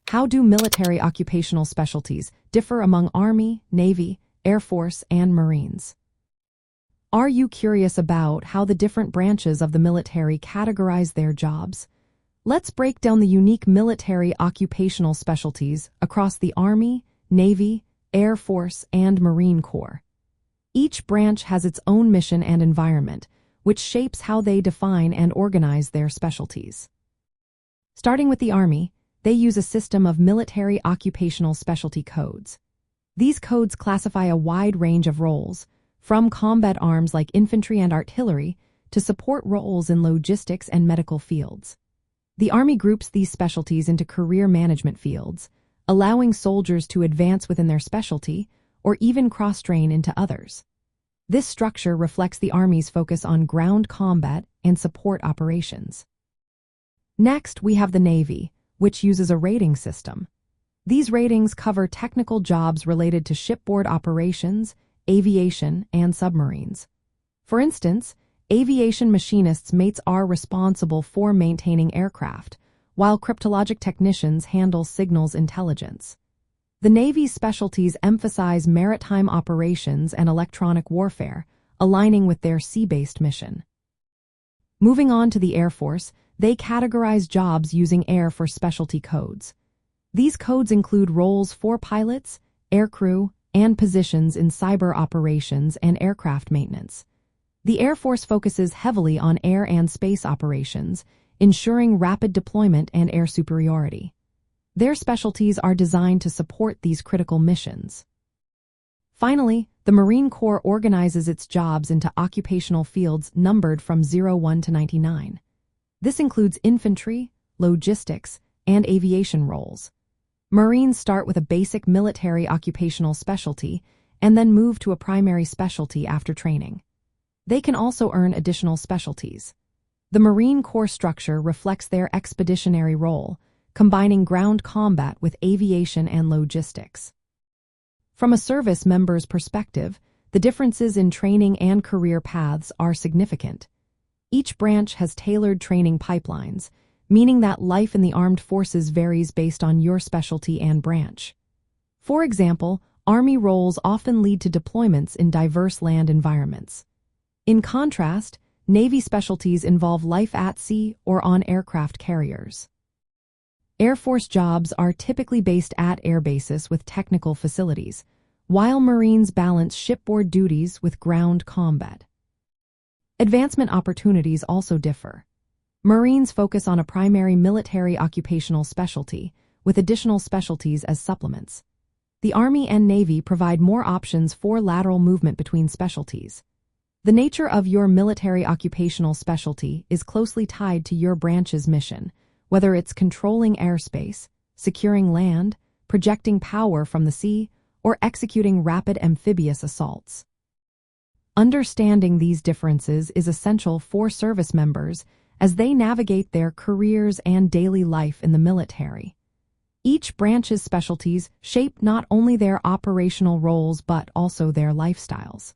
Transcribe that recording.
How do military occupational specialties differ among Army, Navy, Air Force, and Marines? Are you curious about how the different branches of the military categorize their jobs? Let's break down the unique military occupational specialties across the Army, Navy, Air Force, and Marine Corps. Each branch has its own mission and environment, which shapes how they define and organize their specialties. Starting with the Army, they use a system of military occupational specialty codes. These codes classify a wide range of roles, from combat arms like infantry and artillery to support roles in logistics and medical fields. The Army groups these specialties into career management fields, allowing soldiers to advance within their specialty or even cross-train into others. This structure reflects the Army's focus on ground combat and support operations. Next, we have the Navy, which uses a rating system. These ratings cover technical jobs related to shipboard operations, aviation, and submarines. For instance, aviation machinists' mates are responsible for maintaining aircraft, while cryptologic technicians handle signals intelligence. The Navy's specialties emphasize maritime operations and electronic warfare, aligning with their sea-based mission. Moving on to the Air Force, they categorize jobs using Air Force specialty codes. These codes include roles for pilots, aircrew, and positions in cyber operations and aircraft maintenance. The Air Force focuses heavily on air and space operations, ensuring rapid deployment and air superiority. Their specialties are designed to support these critical missions. Finally, the Marine Corps organizes its jobs into occupational fields numbered from 01 to 99. This includes infantry, logistics, and aviation roles. Marines start with a basic military occupational specialty and then move to a primary specialty after training. They can also earn additional specialties. The Marine Corps structure reflects their expeditionary role, combining ground combat with aviation and logistics. From a service member's perspective, the differences in training and career paths are significant. Each branch has tailored training pipelines, meaning that life in the armed forces varies based on your specialty and branch. For example, Army roles often lead to deployments in diverse land environments. In contrast, Navy specialties involve life at sea or on aircraft carriers. Air Force jobs are typically based at air bases with technical facilities, while Marines balance shipboard duties with ground combat. Advancement opportunities also differ. Marines focus on a primary military occupational specialty, with additional specialties as supplements. The Army and Navy provide more options for lateral movement between specialties. The nature of your military occupational specialty is closely tied to your branch's mission, whether it's controlling airspace, securing land, projecting power from the sea, or executing rapid amphibious assaults. Understanding these differences is essential for service members as they navigate their careers and daily life in the military. Each branch's specialties shape not only their operational roles but also their lifestyles.